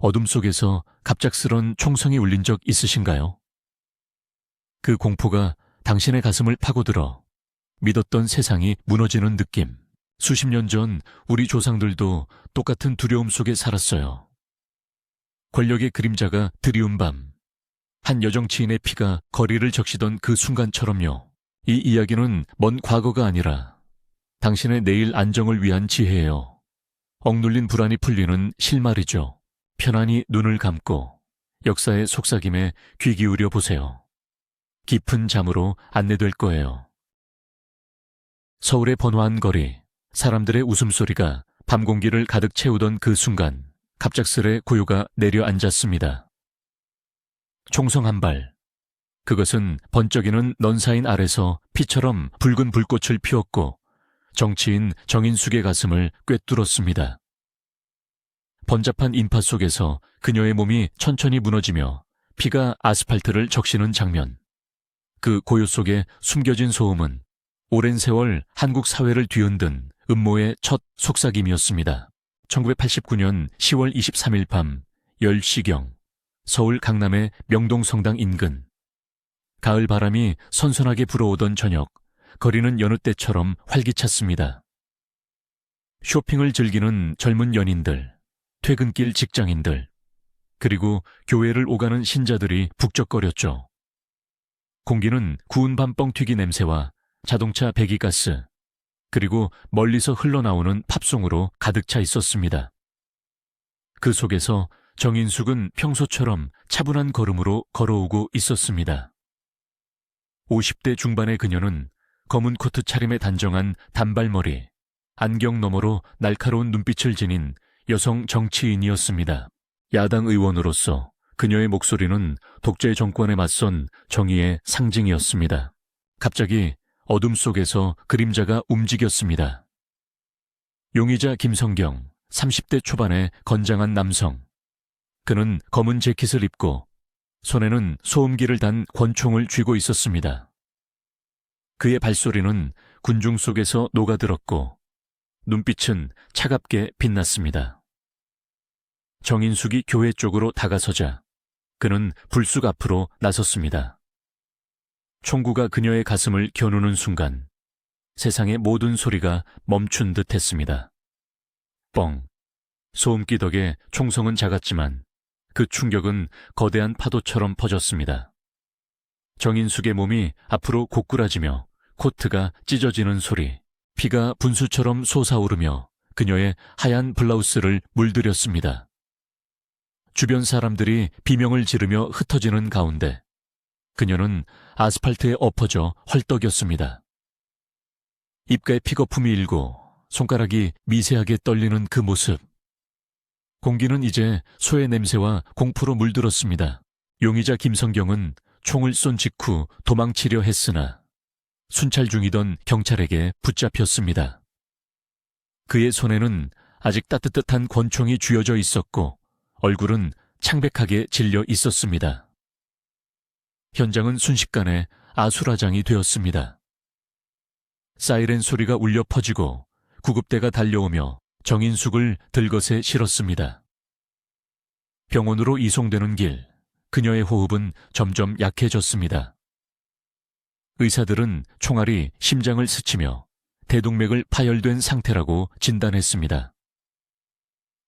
어둠 속에서 갑작스런 총성이 울린 적 있으신가요? 그 공포가 당신의 가슴을 파고들어 믿었던 세상이 무너지는 느낌. 수십 년 전 우리 조상들도 똑같은 두려움 속에 살았어요. 권력의 그림자가 드리운 밤, 한 여정치인의 피가 거리를 적시던 그 순간처럼요. 이 이야기는 먼 과거가 아니라 당신의 내일 안정을 위한 지혜예요. 억눌린 불안이 풀리는 실마리죠. 편안히 눈을 감고 역사의 속삭임에 귀 기울여 보세요. 깊은 잠으로 안내될 거예요. 서울의 번화한 거리, 사람들의 웃음소리가 밤 공기를 가득 채우던 그 순간 갑작스레 고요가 내려앉았습니다. 총성 한 발. 그것은 번쩍이는 넌사인 아래서 피처럼 붉은 불꽃을 피웠고 정치인 정인숙의 가슴을 꿰뚫었습니다. 번잡한 인파 속에서 그녀의 몸이 천천히 무너지며 피가 아스팔트를 적시는 장면. 그 고요 속에 숨겨진 소음은 오랜 세월 한국 사회를 뒤흔든 음모의 첫 속삭임이었습니다. 1989년 10월 23일 밤 10시경 서울 강남의 명동성당 인근. 가을 바람이 선선하게 불어오던 저녁, 거리는 여느 때처럼 활기찼습니다. 쇼핑을 즐기는 젊은 연인들, 퇴근길 직장인들, 그리고 교회를 오가는 신자들이 북적거렸죠. 공기는 구운 밤 뻥튀기 냄새와 자동차 배기가스, 그리고 멀리서 흘러나오는 팝송으로 가득 차 있었습니다. 그 속에서 정인숙은 평소처럼 차분한 걸음으로 걸어오고 있었습니다. 50대 중반의 그녀는 검은 코트 차림에 단정한 단발머리, 안경 너머로 날카로운 눈빛을 지닌 여성 정치인이었습니다. 야당 의원으로서 그녀의 목소리는 독재 정권에 맞선 정의의 상징이었습니다. 갑자기 어둠 속에서 그림자가 움직였습니다. 용의자 김성경, 30대 초반의 건장한 남성. 그는 검은 재킷을 입고 손에는 소음기를 단 권총을 쥐고 있었습니다. 그의 발소리는 군중 속에서 녹아들었고 눈빛은 차갑게 빛났습니다. 정인숙이 교회 쪽으로 다가서자 그는 불쑥 앞으로 나섰습니다. 총구가 그녀의 가슴을 겨누는 순간 세상의 모든 소리가 멈춘 듯 했습니다. 뻥. 소음기 덕에 총성은 작았지만 그 충격은 거대한 파도처럼 퍼졌습니다. 정인숙의 몸이 앞으로 고꾸라지며 코트가 찢어지는 소리, 피가 분수처럼 솟아오르며 그녀의 하얀 블라우스를 물들였습니다. 주변 사람들이 비명을 지르며 흩어지는 가운데 그녀는 아스팔트에 엎어져 헐떡였습니다. 입가에 픽거품이 일고 손가락이 미세하게 떨리는 그 모습. 공기는 이제 소의 냄새와 공포로 물들었습니다. 용의자 김성경은 총을 쏜 직후 도망치려 했으나 순찰 중이던 경찰에게 붙잡혔습니다. 그의 손에는 아직 따뜻한 권총이 쥐어져 있었고 얼굴은 창백하게 질려 있었습니다. 현장은 순식간에 아수라장이 되었습니다. 사이렌 소리가 울려 퍼지고 구급대가 달려오며 정인숙을 들것에 실었습니다. 병원으로 이송되는 길, 그녀의 호흡은 점점 약해졌습니다. 의사들은 총알이 심장을 스치며 대동맥을 파열된 상태라고 진단했습니다.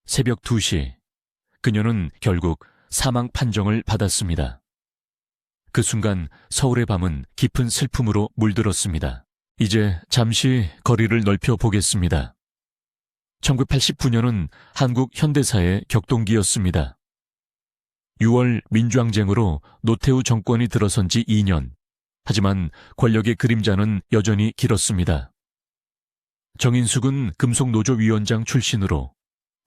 새벽 2시, 그녀는 결국 사망 판정을 받았습니다. 그 순간 서울의 밤은 깊은 슬픔으로 물들었습니다. 이제 잠시 거리를 넓혀 보겠습니다. 1989년은 한국 현대사의 격동기였습니다. 6월 민주항쟁으로 노태우 정권이 들어선 지 2년. 하지만 권력의 그림자는 여전히 길었습니다. 정인숙은 금속노조위원장 출신으로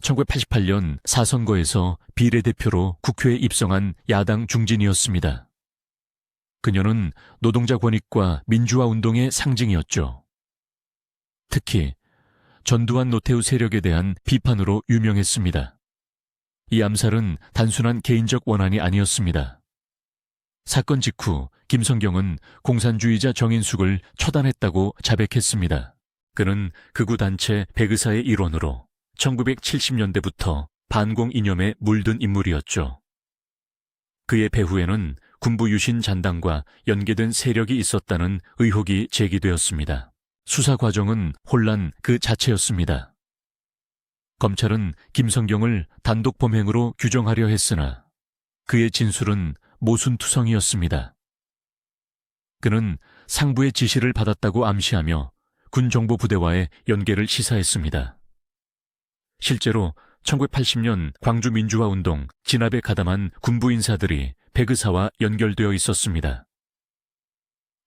1988년 사선거에서 비례대표로 국회에 입성한 야당 중진이었습니다. 그녀는 노동자 권익과 민주화 운동의 상징이었죠. 특히 전두환 노태우 세력에 대한 비판으로 유명했습니다. 이 암살은 단순한 개인적 원한이 아니었습니다. 사건 직후 김성경은 공산주의자 정인숙을 처단했다고 자백했습니다. 그는 극우단체 백의사의 일원으로 1970년대부터 반공 이념에 물든 인물이었죠. 그의 배후에는 군부 유신 잔당과 연계된 세력이 있었다는 의혹이 제기되었습니다. 수사 과정은 혼란 그 자체였습니다. 검찰은 김성경을 단독 범행으로 규정하려 했으나 그의 진술은 모순투성이었습니다. 그는 상부의 지시를 받았다고 암시하며 군정보부대와의 연계를 시사했습니다. 실제로 1980년 광주민주화운동 진압에 가담한 군부 인사들이 백의사와 연결되어 있었습니다.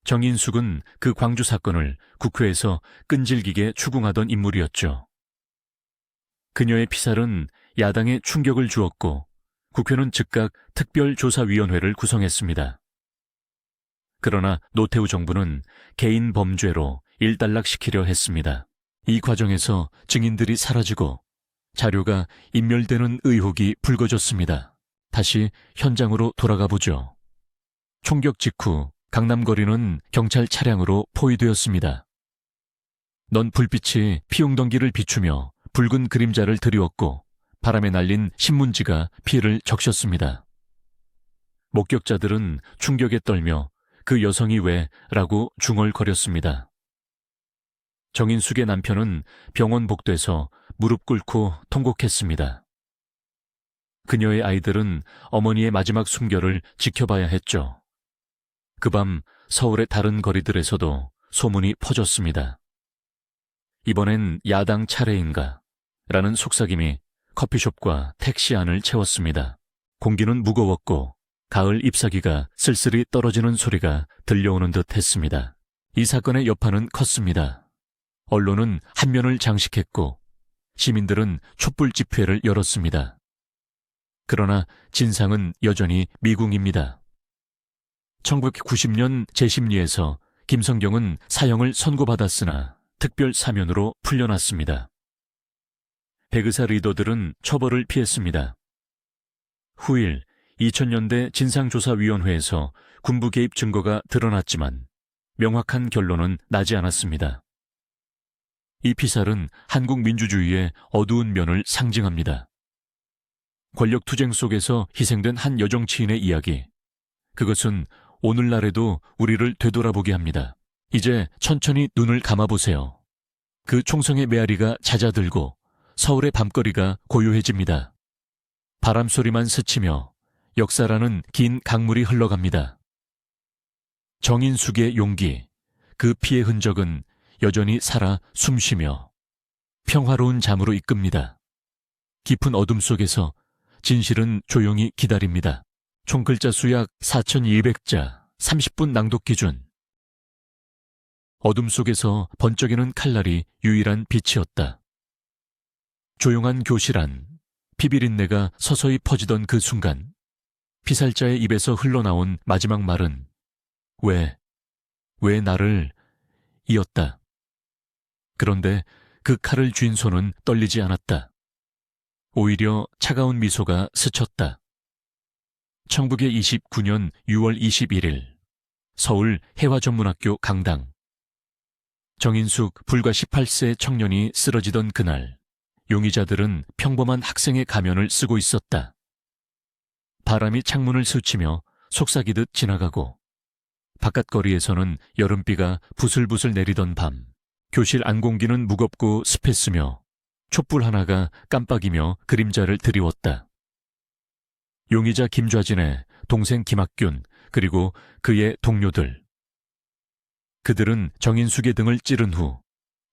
정인숙은 그 광주 사건을 국회에서 끈질기게 추궁하던 인물이었죠. 그녀의 피살은 야당에 충격을 주었고 국회는 즉각 특별조사위원회를 구성했습니다. 그러나 노태우 정부는 개인 범죄로 일단락시키려 했습니다. 이 과정에서 증인들이 사라지고 자료가 인멸되는 의혹이 불거졌습니다. 다시 현장으로 돌아가 보죠. 총격 직후 강남거리는 경찰 차량으로 포위되었습니다. 넌 불빛이 피용덩기를 비추며 붉은 그림자를 드리웠고 바람에 날린 신문지가 피해를 적셨습니다. 목격자들은 충격에 떨며 그 여성이 왜? 라고 중얼거렸습니다. 정인숙의 남편은 병원 복도에서 무릎 꿇고 통곡했습니다. 그녀의 아이들은 어머니의 마지막 숨결을 지켜봐야 했죠. 그 밤 서울의 다른 거리들에서도 소문이 퍼졌습니다. 이번엔 야당 차례인가? 라는 속삭임이 커피숍과 택시 안을 채웠습니다. 공기는 무거웠고 가을 잎사귀가 쓸쓸히 떨어지는 소리가 들려오는 듯 했습니다. 이 사건의 여파는 컸습니다. 언론은 한 면을 장식했고 시민들은 촛불 집회를 열었습니다. 그러나 진상은 여전히 미궁입니다. 1990년 재심리에서 김성경은 사형을 선고받았으나 특별 사면으로 풀려났습니다. 백의사 리더들은 처벌을 피했습니다. 후일 2000년대 진상조사위원회에서 군부 개입 증거가 드러났지만 명확한 결론은 나지 않았습니다. 이 피살은 한국 민주주의의 어두운 면을 상징합니다. 권력투쟁 속에서 희생된 한 여정치인의 이야기, 그것은 오늘날에도 우리를 되돌아보게 합니다. 이제 천천히 눈을 감아보세요. 그 총성의 메아리가 잦아들고 서울의 밤거리가 고요해집니다. 바람소리만 스치며 역사라는 긴 강물이 흘러갑니다. 정인숙의 용기, 그 피의 흔적은 여전히 살아 숨쉬며 평화로운 잠으로 이끕니다. 깊은 어둠 속에서 진실은 조용히 기다립니다. 총 글자 수 약 4,200자, 30분 낭독 기준. 어둠 속에서 번쩍이는 칼날이 유일한 빛이었다. 조용한 교실 안, 피비린내가 서서히 퍼지던 그 순간 피살자의 입에서 흘러나온 마지막 말은 왜 나를 이었다. 그런데 그 칼을 쥔 손은 떨리지 않았다. 오히려 차가운 미소가 스쳤다. 1929년 6월 21일 서울 해화전문학교 강당. 정인숙 불과 18세 청년이 쓰러지던 그날 용의자들은 평범한 학생의 가면을 쓰고 있었다. 바람이 창문을 스치며 속삭이듯 지나가고 바깥거리에서는 여름비가 부슬부슬 내리던 밤 교실 안공기는 무겁고 습했으며 촛불 하나가 깜빡이며 그림자를 드리웠다. 용의자 김좌진의 동생 김학균 그리고 그의 동료들. 그들은 정인숙의 등을 찌른 후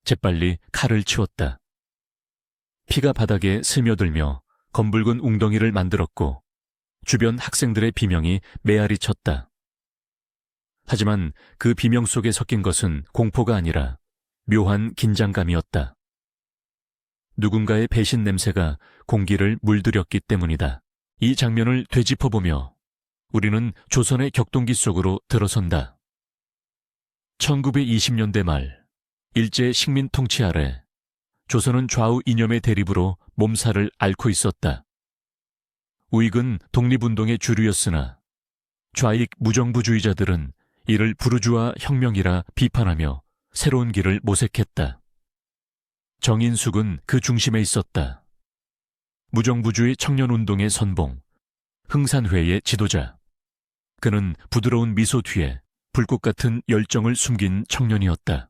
재빨리 칼을 치웠다. 피가 바닥에 스며들며 검붉은 웅덩이를 만들었고 주변 학생들의 비명이 메아리 쳤다. 하지만 그 비명 속에 섞인 것은 공포가 아니라 묘한 긴장감이었다. 누군가의 배신 냄새가 공기를 물들였기 때문이다. 이 장면을 되짚어보며 우리는 조선의 격동기 속으로 들어선다. 1920년대 말 일제 식민 통치 아래 조선은 좌우 이념의 대립으로 몸살을 앓고 있었다. 우익은 독립운동의 주류였으나 좌익 무정부주의자들은 이를 부르주아 혁명이라 비판하며 새로운 길을 모색했다. 정인숙은 그 중심에 있었다. 무정부주의 청년운동의 선봉, 흥산회의 지도자. 그는 부드러운 미소 뒤에 불꽃 같은 열정을 숨긴 청년이었다.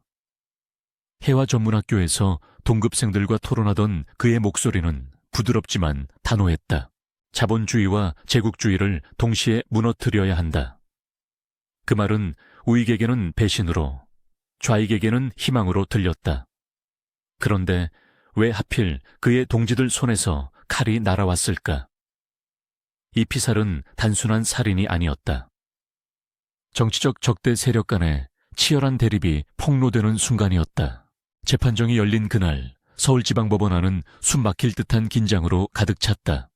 해화전문학교에서 동급생들과 토론하던 그의 목소리는 부드럽지만 단호했다. 자본주의와 제국주의를 동시에 무너뜨려야 한다. 그 말은 우익에게는 배신으로, 좌익에게는 희망으로 들렸다. 그런데 왜 하필 그의 동지들 손에서 칼이 날아왔을까? 이 피살은 단순한 살인이 아니었다. 정치적 적대 세력 간의 치열한 대립이 폭로되는 순간이었다. 재판정이 열린 그날 서울지방법원 안은 숨 막힐 듯한 긴장으로 가득 찼다.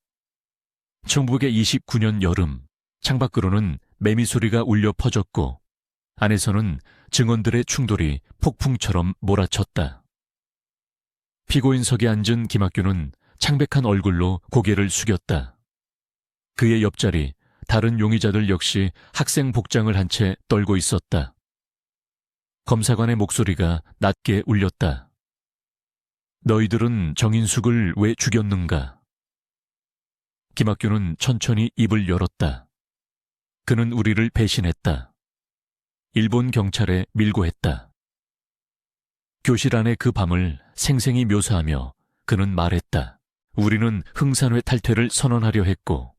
1929년 여름, 창밖으로는 매미 소리가 울려 퍼졌고 안에서는 증언들의 충돌이 폭풍처럼 몰아쳤다. 피고인석에 앉은 김학규는 창백한 얼굴로 고개를 숙였다. 그의 옆자리 다른 용의자들 역시 학생 복장을 한 채 떨고 있었다. 검사관의 목소리가 낮게 울렸다. 너희들은 정인숙을 왜 죽였는가? 김학규는 천천히 입을 열었다. 그는 우리를 배신했다. 일본 경찰에 밀고 했다. 교실 안의 그 밤을 생생히 묘사하며 그는 말했다. 우리는 흥산회 탈퇴를 선언하려 했고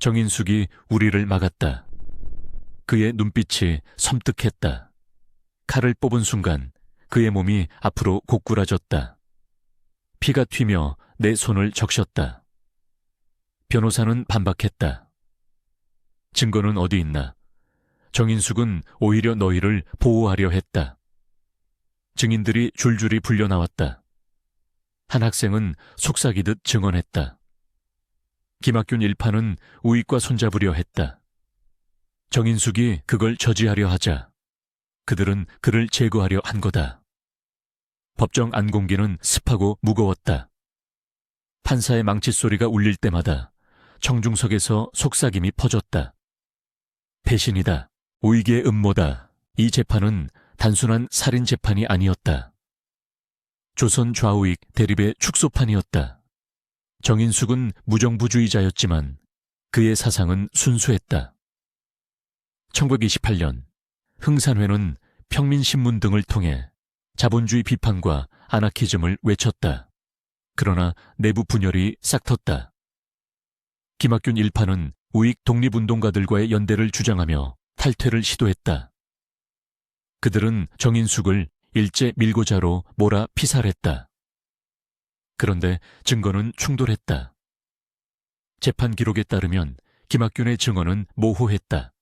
정인숙이 우리를 막았다. 그의 눈빛이 섬뜩했다. 칼을 뽑은 순간 그의 몸이 앞으로 고꾸라졌다. 피가 튀며 내 손을 적셨다. 변호사는 반박했다. 증거는 어디 있나? 정인숙은 오히려 너희를 보호하려 했다. 증인들이 줄줄이 불려나왔다. 한 학생은 속삭이듯 증언했다. 김학균 일파는 우익과 손잡으려 했다. 정인숙이 그걸 저지하려 하자 그들은 그를 제거하려 한 거다. 법정 안공기는 습하고 무거웠다. 판사의 망치소리가 울릴 때마다 청중석에서 속삭임이 퍼졌다. 배신이다. 우익의 음모다. 이 재판은 단순한 살인 재판이 아니었다. 조선 좌우익 대립의 축소판이었다. 정인숙은 무정부주의자였지만 그의 사상은 순수했다. 1928년 흥산회는 평민신문 등을 통해 자본주의 비판과 아나키즘을 외쳤다. 그러나 내부 분열이 싹텄다. 김학균 일파는 우익 독립운동가들과의 연대를 주장하며 탈퇴를 시도했다. 그들은 정인숙을 일제 밀고자로 몰아 피살했다. 그런데 증거는 충돌했다. 재판 기록에 따르면 김학균의 증언은 모호했다.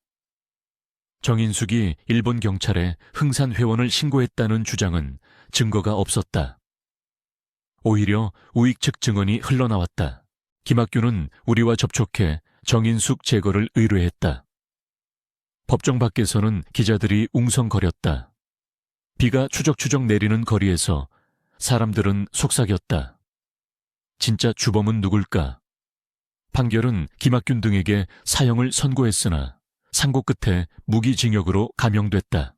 정인숙이 일본 경찰에 흥산회원을 신고했다는 주장은 증거가 없었다. 오히려 우익 측 증언이 흘러나왔다. 김학균은 우리와 접촉해 정인숙 제거를 의뢰했다. 법정 밖에서는 기자들이 웅성거렸다. 비가 추적추적 내리는 거리에서 사람들은 속삭였다. 진짜 주범은 누굴까? 판결은 김학균 등에게 사형을 선고했으나 상고 끝에 무기징역으로 감형됐다.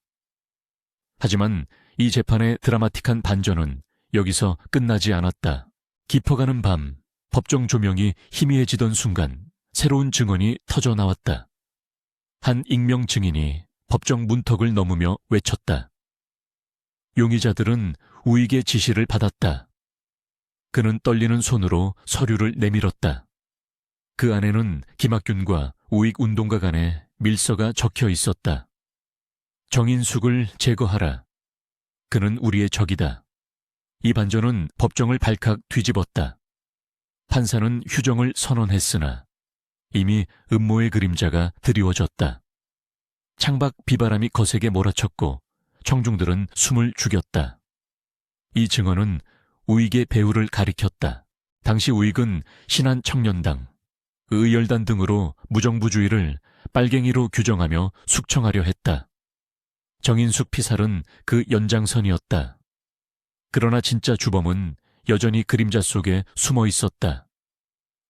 하지만 이 재판의 드라마틱한 반전은 여기서 끝나지 않았다. 깊어가는 밤, 법정 조명이 희미해지던 순간 새로운 증언이 터져 나왔다. 한 익명 증인이 법정 문턱을 넘으며 외쳤다. 용의자들은 우익의 지시를 받았다. 그는 떨리는 손으로 서류를 내밀었다. 그 안에는 김학균과 우익 운동가 간의 밀서가 적혀 있었다. 정인숙을 제거하라. 그는 우리의 적이다. 이 반전은 법정을 발칵 뒤집었다. 판사는 휴정을 선언했으나 이미 음모의 그림자가 드리워졌다. 창밖 비바람이 거세게 몰아쳤고 청중들은 숨을 죽였다. 이 증언은 우익의 배후를 가리켰다. 당시 우익은 신한청년당, 의열단 등으로 무정부주의를 빨갱이로 규정하며 숙청하려 했다. 정인숙 피살은 그 연장선이었다. 그러나 진짜 주범은 여전히 그림자 속에 숨어 있었다.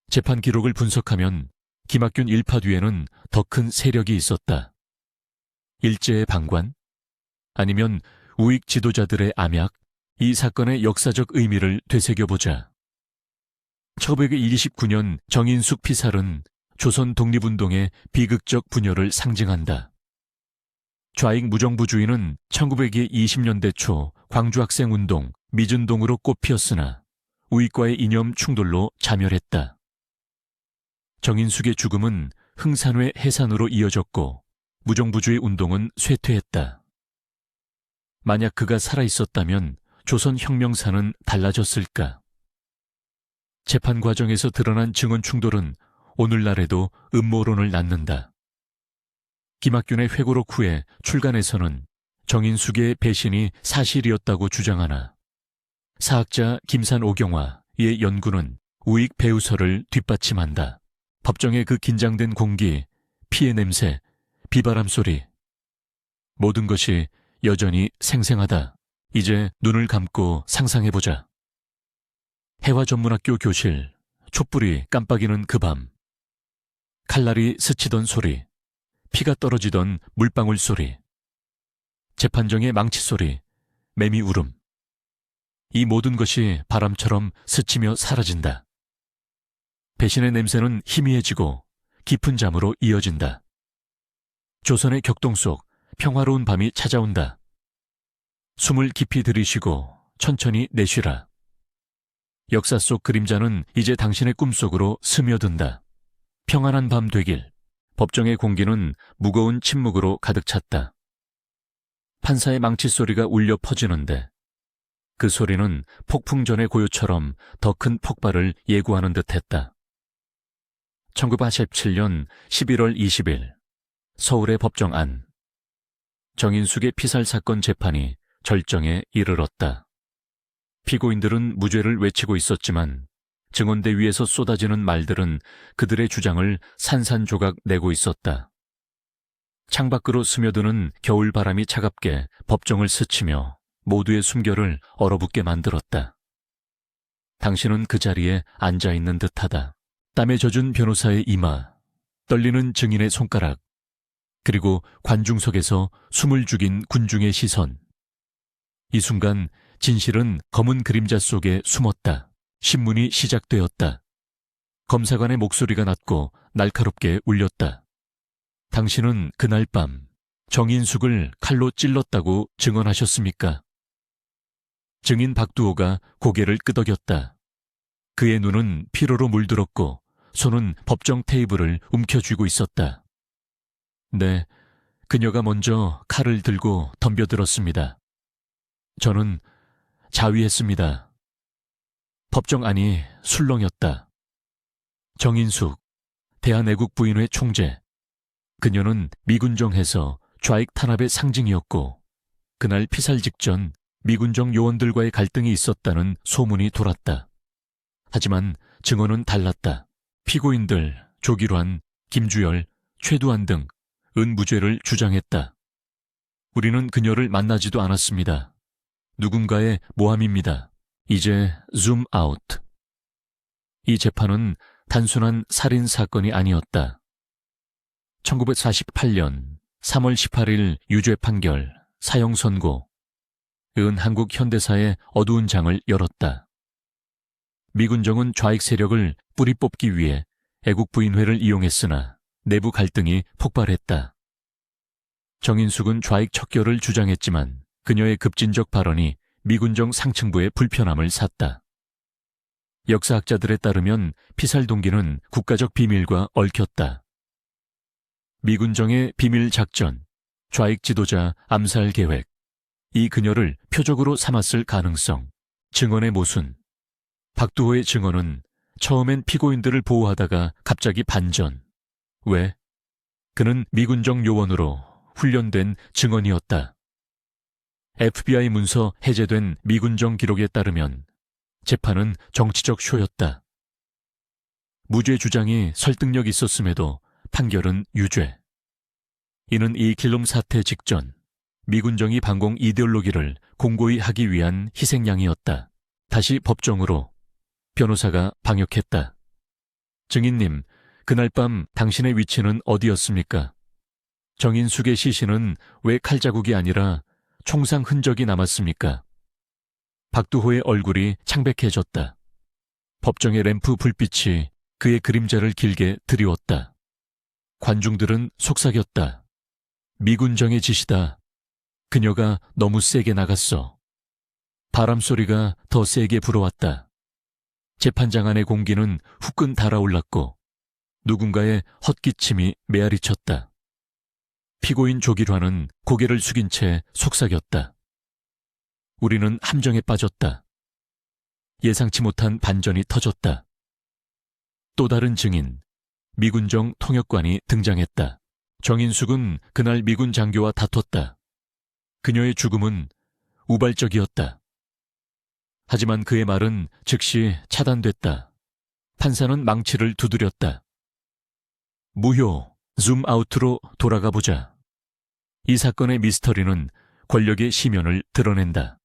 재판 기록을 분석하면 김학균 일파 뒤에는 더 큰 세력이 있었다. 일제의 방관? 아니면 우익 지도자들의 암약? 이 사건의 역사적 의미를 되새겨보자. 1929년 정인숙 피살은 조선 독립운동의 비극적 분열을 상징한다. 좌익 무정부주의는 1920년대 초 광주학생운동, 미준동으로 꽃피었으나 우익과의 이념 충돌로 자멸했다. 정인숙의 죽음은 흥산회 해산으로 이어졌고 무정부주의 운동은 쇠퇴했다. 만약 그가 살아있었다면 조선 혁명사는 달라졌을까? 재판 과정에서 드러난 증언 충돌은 오늘날에도 음모론을 낳는다. 김학균의 회고록 후에 출간에서는 정인숙의 배신이 사실이었다고 주장하나 사학자 김산오경화의 연구는 우익 배우설을 뒷받침한다. 법정의 그 긴장된 공기, 피의 냄새, 비바람 소리, 모든 것이 여전히 생생하다. 이제 눈을 감고 상상해보자. 해화전문학교 교실, 촛불이 깜빡이는 그 밤, 칼날이 스치던 소리, 피가 떨어지던 물방울 소리, 재판정의 망치 소리, 매미 울음. 이 모든 것이 바람처럼 스치며 사라진다. 배신의 냄새는 희미해지고 깊은 잠으로 이어진다. 조선의 격동 속 평화로운 밤이 찾아온다. 숨을 깊이 들이쉬고 천천히 내쉬라. 역사 속 그림자는 이제 당신의 꿈속으로 스며든다. 평안한 밤 되길. 법정의 공기는 무거운 침묵으로 가득 찼다. 판사의 망치 소리가 울려 퍼지는데 그 소리는 폭풍 전의 고요처럼 더 큰 폭발을 예고하는 듯했다. 1987년 11월 20일 서울의 법정 안. 정인숙의 피살 사건 재판이 절정에 이르렀다. 피고인들은 무죄를 외치고 있었지만 증언대 위에서 쏟아지는 말들은 그들의 주장을 산산조각 내고 있었다. 창밖으로 스며드는 겨울바람이 차갑게 법정을 스치며 모두의 숨결을 얼어붙게 만들었다. 당신은 그 자리에 앉아있는 듯하다. 땀에 젖은 변호사의 이마, 떨리는 증인의 손가락, 그리고 관중석에서 숨을 죽인 군중의 시선. 이 순간 진실은 검은 그림자 속에 숨었다. 신문이 시작되었다. 검사관의 목소리가 낮고 날카롭게 울렸다. 당신은 그날 밤 정인숙을 칼로 찔렀다고 증언하셨습니까? 증인 박두호가 고개를 끄덕였다. 그의 눈은 피로로 물들었고 손은 법정 테이블을 움켜쥐고 있었다. 네, 그녀가 먼저 칼을 들고 덤벼들었습니다. 저는 자위했습니다. 법정 안이 술렁였다. 정인숙, 대한애국부인회 총재. 그녀는 미군정에서 좌익 탄압의 상징이었고 그날 피살 직전 미군정 요원들과의 갈등이 있었다는 소문이 돌았다. 하지만 증언은 달랐다. 피고인들 조기환, 김주열, 최두한 등 은무죄를 주장했다. 우리는 그녀를 만나지도 않았습니다. 누군가의 모함입니다. 이제 줌 아웃. 이 재판은 단순한 살인 사건이 아니었다. 1948년 3월 18일 유죄 판결, 사형 선고. 은 한국 현대사의 어두운 장을 열었다. 미군정은 좌익 세력을 뿌리 뽑기 위해 애국부인회를 이용했으나 내부 갈등이 폭발했다. 정인숙은 좌익 척결을 주장했지만 그녀의 급진적 발언이 미군정 상층부의 불편함을 샀다. 역사학자들에 따르면 피살 동기는 국가적 비밀과 얽혔다. 미군정의 비밀 작전, 좌익 지도자 암살 계획, 이 그녀를 표적으로 삼았을 가능성, 증언의 모순. 박두호의 증언은 처음엔 피고인들을 보호하다가 갑자기 반전. 왜? 그는 미군정 요원으로 훈련된 증언이었다. FBI 문서 해제된 미군정 기록에 따르면 재판은 정치적 쇼였다. 무죄 주장이 설득력 있었음에도 판결은 유죄. 이는 이 길놈 사태 직전 미군정이 반공 이데올로기를 공고히 하기 위한 희생양이었다. 다시 법정으로. 변호사가 방역했다. 증인님, 그날 밤 당신의 위치는 어디였습니까? 정인숙의 시신은 왜 칼자국이 아니라 총상 흔적이 남았습니까? 박두호의 얼굴이 창백해졌다. 법정의 램프 불빛이 그의 그림자를 길게 드리웠다. 관중들은 속삭였다. 미군정의 짓이다. 그녀가 너무 세게 나갔어. 바람 소리가 더 세게 불어왔다. 재판장 안의 공기는 후끈 달아올랐고 누군가의 헛기침이 메아리쳤다. 피고인 조길환은 고개를 숙인 채 속삭였다. 우리는 함정에 빠졌다. 예상치 못한 반전이 터졌다. 또 다른 증인, 미군정 통역관이 등장했다. 정인숙은 그날 미군 장교와 다퉜다. 그녀의 죽음은 우발적이었다. 하지만 그의 말은 즉시 차단됐다. 판사는 망치를 두드렸다. 무효, 줌아웃으로 돌아가 보자. 이 사건의 미스터리는 권력의 심연을 드러낸다.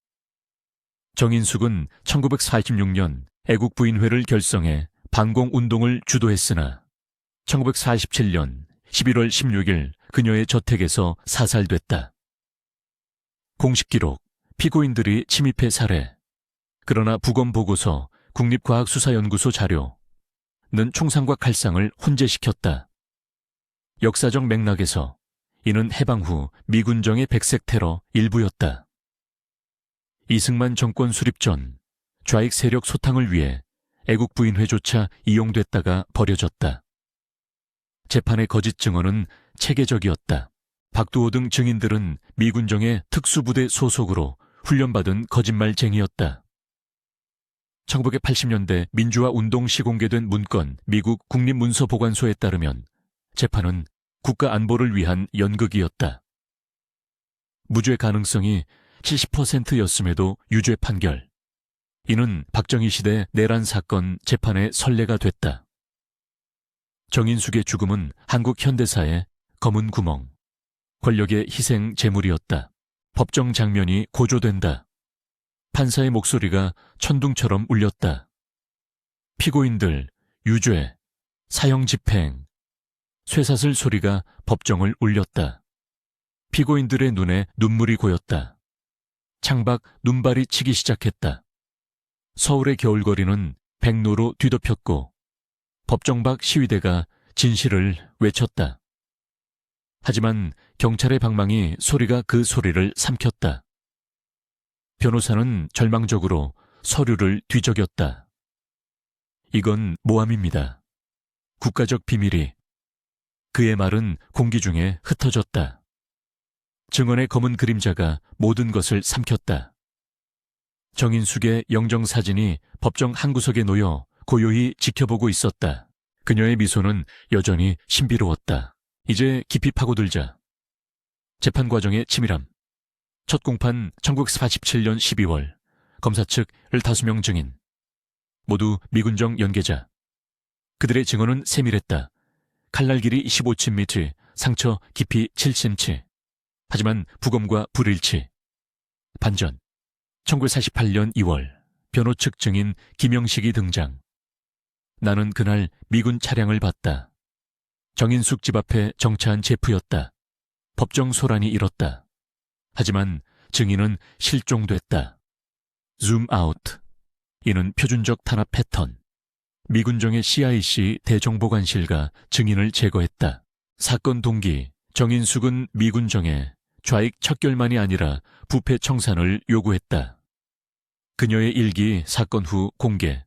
정인숙은 1946년 애국부인회를 결성해 반공운동을 주도했으나 1947년 11월 16일 그녀의 저택에서 사살됐다. 공식 기록, 피고인들이 침입해 살해. 그러나 부검보고서, 국립과학수사연구소 자료는 총상과 칼상을 혼재시켰다. 역사적 맥락에서 이는 해방 후 미군정의 백색 테러 일부였다. 이승만 정권 수립 전 좌익 세력 소탕을 위해 애국부인회조차 이용됐다가 버려졌다. 재판의 거짓 증언은 체계적이었다. 박두호 등 증인들은 미군정의 특수부대 소속으로 훈련받은 거짓말쟁이였다. 1980년대 민주화 운동 시 공개된 문건 미국 국립문서보관소에 따르면 재판은 국가 안보를 위한 연극이었다. 무죄 가능성이 70%였음에도 유죄 판결. 이는 박정희 시대 내란 사건 재판의 선례가 됐다. 정인숙의 죽음은 한국 현대사의 검은 구멍, 권력의 희생 제물이었다. 법정 장면이 고조된다. 판사의 목소리가 천둥처럼 울렸다. 피고인들, 유죄, 사형 집행, 쇠사슬 소리가 법정을 울렸다. 피고인들의 눈에 눈물이 고였다. 창밖 눈발이 치기 시작했다. 서울의 겨울거리는 백로로 뒤덮였고 법정 밖 시위대가 진실을 외쳤다. 하지만 경찰의 방망이 소리가 그 소리를 삼켰다. 변호사는 절망적으로 서류를 뒤적였다. 이건 모함입니다. 국가적 비밀이. 그의 말은 공기 중에 흩어졌다. 증언의 검은 그림자가 모든 것을 삼켰다. 정인숙의 영정사진이 법정 한구석에 놓여 고요히 지켜보고 있었다. 그녀의 미소는 여전히 신비로웠다. 이제 깊이 파고들자. 재판 과정의 치밀함. 첫 공판 1947년 12월. 검사 측 15명 증인. 모두 미군정 연계자. 그들의 증언은 세밀했다. 칼날 길이 15cm, 상처 깊이 7cm. 하지만 부검과 불일치. 반전. 1948년 2월 변호 측 증인 김영식이 등장. 나는 그날 미군 차량을 봤다. 정인숙 집 앞에 정차한 제프였다. 법정 소란이 일었다. 하지만 증인은 실종됐다. 줌아웃. 이는 표준적 탄압 패턴. 미군정의 CIC 대정보관실가 증인을 제거했다. 사건 동기 정인숙은 미군정에 좌익 척결만이 아니라 부패 청산을 요구했다. 그녀의 일기 사건 후 공개.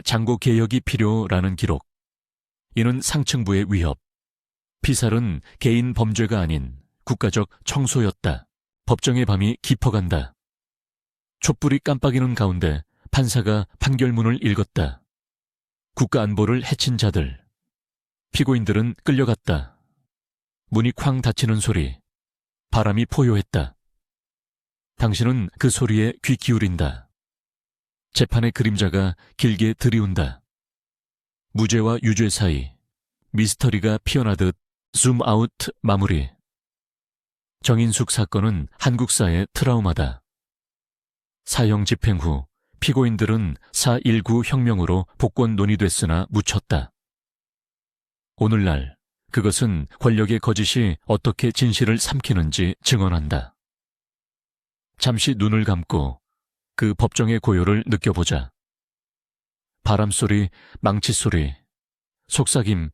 장고 개혁이 필요라는 기록. 이는 상층부의 위협. 피살은 개인 범죄가 아닌 국가적 청소였다. 법정의 밤이 깊어간다. 촛불이 깜빡이는 가운데 판사가 판결문을 읽었다. 국가 안보를 해친 자들. 피고인들은 끌려갔다. 문이 쾅 닫히는 소리. 바람이 포효했다. 당신은 그 소리에 귀 기울인다. 재판의 그림자가 길게 들이운다. 무죄와 유죄 사이 미스터리가 피어나듯 줌아웃 마무리. 정인숙 사건은 한국사의 트라우마다. 사형 집행 후 피고인들은 4.19 혁명으로 복권 논의됐으나 묻혔다. 오늘날 그것은 권력의 거짓이 어떻게 진실을 삼키는지 증언한다. 잠시 눈을 감고 그 법정의 고요를 느껴보자. 바람소리, 망치소리, 속삭임,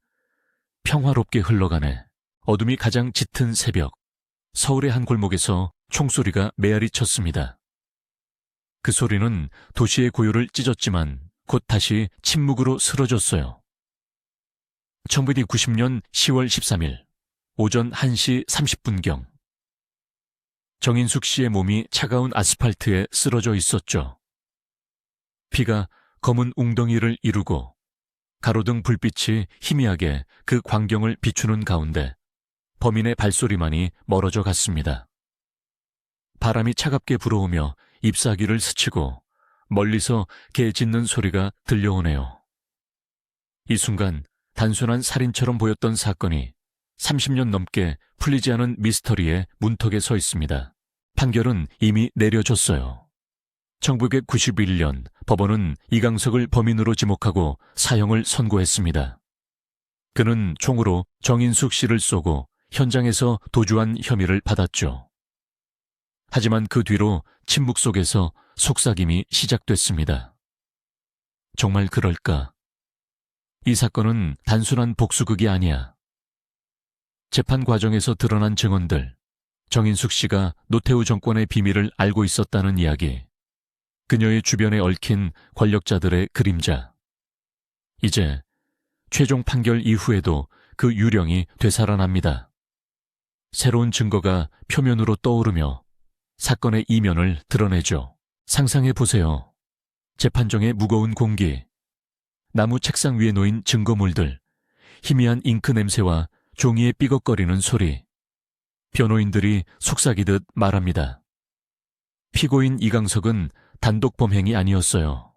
평화롭게 흘러가네. 어둠이 가장 짙은 새벽, 서울의 한 골목에서 총소리가 메아리 쳤습니다. 그 소리는 도시의 고요를 찢었지만 곧 다시 침묵으로 쓰러졌어요. 1990년 10월 13일 오전 1시 30분경 정인숙 씨의 몸이 차가운 아스팔트에 쓰러져 있었죠. 피가 검은 웅덩이를 이루고 가로등 불빛이 희미하게 그 광경을 비추는 가운데 범인의 발소리만이 멀어져 갔습니다. 바람이 차갑게 불어오며 잎사귀를 스치고 멀리서 개 짖는 소리가 들려오네요. 이 순간 단순한 살인처럼 보였던 사건이 30년 넘게 풀리지 않은 미스터리의 문턱에 서 있습니다. 판결은 이미 내려졌어요. 1991년 법원은 이강석을 범인으로 지목하고 사형을 선고했습니다. 그는 총으로 정인숙 씨를 쏘고 현장에서 도주한 혐의를 받았죠. 하지만 그 뒤로 침묵 속에서 속삭임이 시작됐습니다. 정말 그럴까? 이 사건은 단순한 복수극이 아니야. 재판 과정에서 드러난 증언들, 정인숙 씨가 노태우 정권의 비밀을 알고 있었다는 이야기, 그녀의 주변에 얽힌 권력자들의 그림자. 이제 최종 판결 이후에도 그 유령이 되살아납니다. 새로운 증거가 표면으로 떠오르며 사건의 이면을 드러내죠. 상상해보세요. 재판정의 무거운 공기, 나무 책상 위에 놓인 증거물들, 희미한 잉크 냄새와 종이의 삐걱거리는 소리. 변호인들이 속삭이듯 말합니다. 피고인 이강석은 단독 범행이 아니었어요.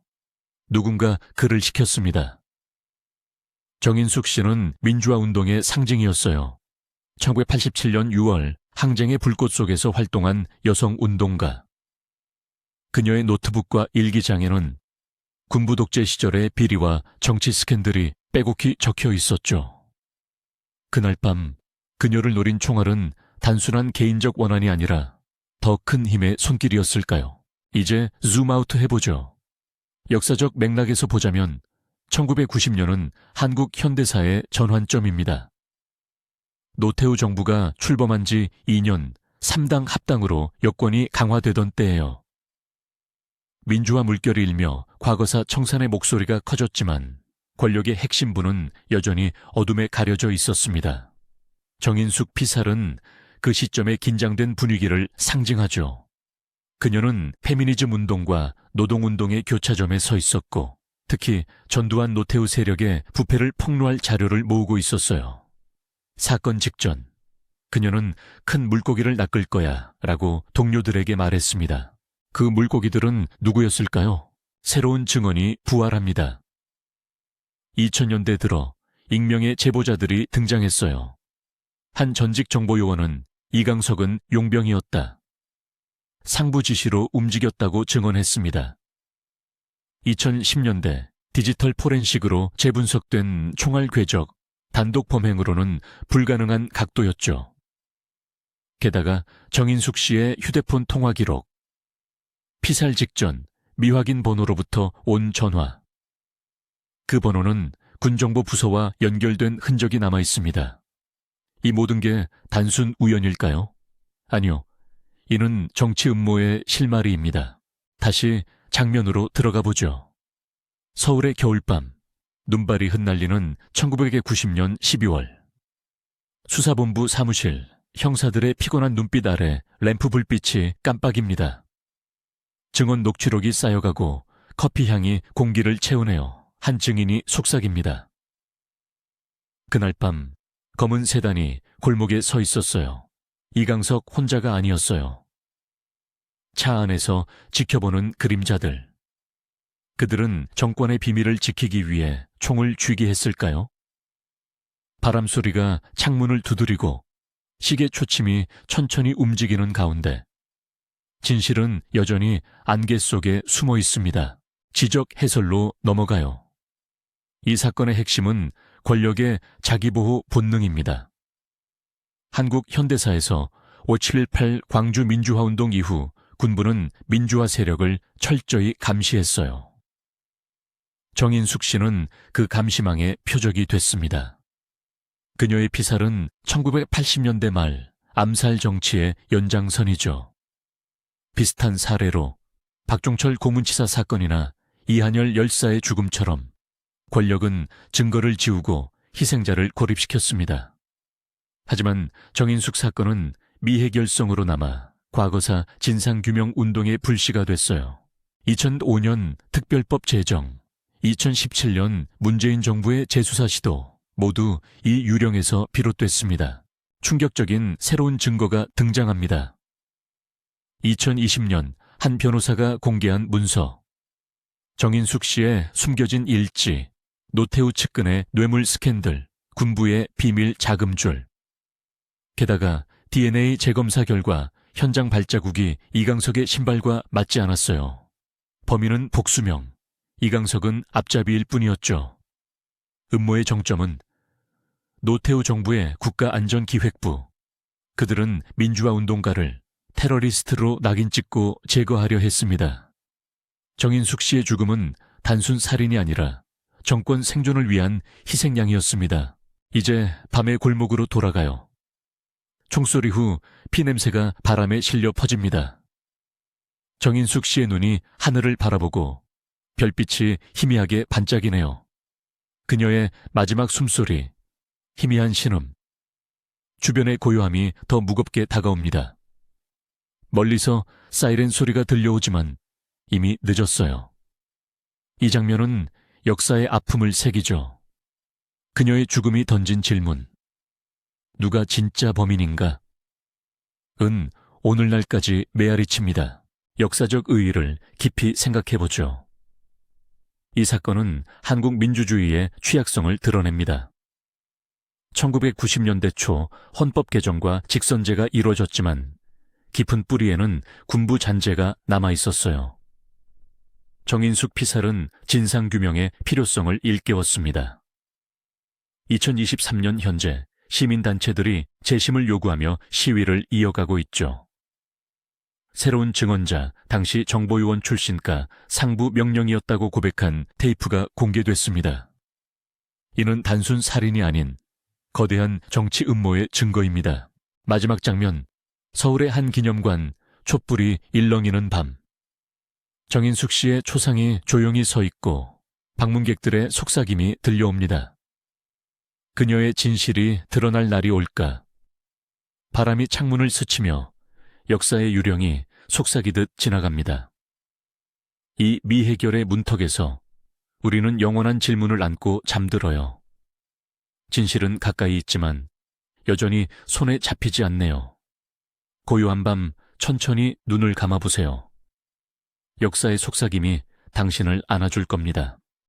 누군가 그를 시켰습니다. 정인숙 씨는 민주화 운동의 상징이었어요. 1987년 6월 항쟁의 불꽃 속에서 활동한 여성 운동가. 그녀의 노트북과 일기장에는 군부 독재 시절의 비리와 정치 스캔들이 빼곡히 적혀 있었죠. 그날 밤 그녀를 노린 총알은 단순한 개인적 원한이 아니라 더 큰 힘의 손길이었을까요? 이제 줌아웃 해보죠. 역사적 맥락에서 보자면 1990년은 한국 현대사의 전환점입니다. 노태우 정부가 출범한 지 2년 3당 합당으로 여권이 강화되던 때예요. 민주화 물결이 일며 과거사 청산의 목소리가 커졌지만 권력의 핵심부는 여전히 어둠에 가려져 있었습니다. 정인숙 피살은 그 시점의 긴장된 분위기를 상징하죠. 그녀는 페미니즘 운동과 노동운동의 교차점에 서 있었고 특히 전두환 노태우 세력의 부패를 폭로할 자료를 모으고 있었어요. 사건 직전 그녀는 큰 물고기를 낚을 거야 라고 동료들에게 말했습니다. 그 물고기들은 누구였을까요? 새로운 증언이 부활합니다. 2000년대 들어 익명의 제보자들이 등장했어요. 한 전직 정보요원은 이강석은 용병이었다. 상부 지시로 움직였다고 증언했습니다. 2010년대 디지털 포렌식으로 재분석된 총알 궤적, 단독 범행으로는 불가능한 각도였죠. 게다가 정인숙 씨의 휴대폰 통화 기록, 피살 직전 미확인 번호로부터 온 전화. 그 번호는 군정보 부서와 연결된 흔적이 남아 있습니다. 이 모든 게 단순 우연일까요? 아니요. 이는 정치 음모의 실마리입니다. 다시 장면으로 들어가 보죠. 서울의 겨울밤, 눈발이 흩날리는 1990년 12월. 수사본부 사무실, 형사들의 피곤한 눈빛 아래 램프 불빛이 깜빡입니다. 증언 녹취록이 쌓여가고 커피 향이 공기를 채우네요. 한 증인이 속삭입니다. 그날 밤 검은 세단이 골목에 서 있었어요. 이강석 혼자가 아니었어요. 차 안에서 지켜보는 그림자들. 그들은 정권의 비밀을 지키기 위해 총을 쥐게 했을까요? 바람 소리가 창문을 두드리고 시계 초침이 천천히 움직이는 가운데 진실은 여전히 안개 속에 숨어 있습니다. 지적 해설로 넘어가요. 이 사건의 핵심은 권력의 자기보호 본능입니다. 한국 현대사에서 5.18 광주 민주화운동 이후 군부는 민주화 세력을 철저히 감시했어요. 정인숙 씨는 그 감시망의 표적이 됐습니다. 그녀의 피살은 1980년대 말 암살 정치의 연장선이죠. 비슷한 사례로 박종철 고문치사 사건이나 이한열 열사의 죽음처럼 권력은 증거를 지우고 희생자를 고립시켰습니다. 하지만 정인숙 사건은 미해결성으로 남아 과거사 진상규명 운동의 불씨가 됐어요. 2005년 특별법 제정, 2017년 문재인 정부의 재수사 시도 모두 이 유령에서 비롯됐습니다. 충격적인 새로운 증거가 등장합니다. 2020년 한 변호사가 공개한 문서. 정인숙 씨의 숨겨진 일지, 노태우 측근의 뇌물 스캔들, 군부의 비밀 자금줄. 게다가 DNA 재검사 결과 현장 발자국이 이강석의 신발과 맞지 않았어요. 범인은 복수명, 이강석은 앞잡이일 뿐이었죠. 음모의 정점은 노태우 정부의 국가안전기획부. 그들은 민주화운동가를 테러리스트로 낙인 찍고 제거하려 했습니다. 정인숙 씨의 죽음은 단순 살인이 아니라 정권 생존을 위한 희생양이었습니다. 이제 밤의 골목으로 돌아가요. 총소리 후 피냄새가 바람에 실려 퍼집니다. 정인숙 씨의 눈이 하늘을 바라보고 별빛이 희미하게 반짝이네요. 그녀의 마지막 숨소리, 희미한 신음. 주변의 고요함이 더 무겁게 다가옵니다. 멀리서 사이렌 소리가 들려오지만 이미 늦었어요. 이 장면은 역사의 아픔을 새기죠. 그녀의 죽음이 던진 질문. 누가 진짜 범인인가? 은 오늘날까지 메아리칩니다. 역사적 의의를 깊이 생각해보죠. 이 사건은 한국 민주주의의 취약성을 드러냅니다. 1990년대 초 헌법 개정과 직선제가 이루어졌지만 깊은 뿌리에는 군부 잔재가 남아있었어요. 정인숙 피살은 진상규명의 필요성을 일깨웠습니다. 2023년 현재 시민단체들이 재심을 요구하며 시위를 이어가고 있죠. 새로운 증언자, 당시 정보요원 출신가 상부 명령이었다고 고백한 테이프가 공개됐습니다. 이는 단순 살인이 아닌 거대한 정치 음모의 증거입니다. 마지막 장면, 서울의 한 기념관, 촛불이 일렁이는 밤. 정인숙 씨의 초상이 조용히 서 있고 방문객들의 속삭임이 들려옵니다. 그녀의 진실이 드러날 날이 올까? 바람이 창문을 스치며 역사의 유령이 속삭이듯 지나갑니다. 이 미해결의 문턱에서 우리는 영원한 질문을 안고 잠들어요. 진실은 가까이 있지만 여전히 손에 잡히지 않네요. 고요한 밤 천천히 눈을 감아보세요. 역사의 속삭임이 당신을 안아줄 겁니다.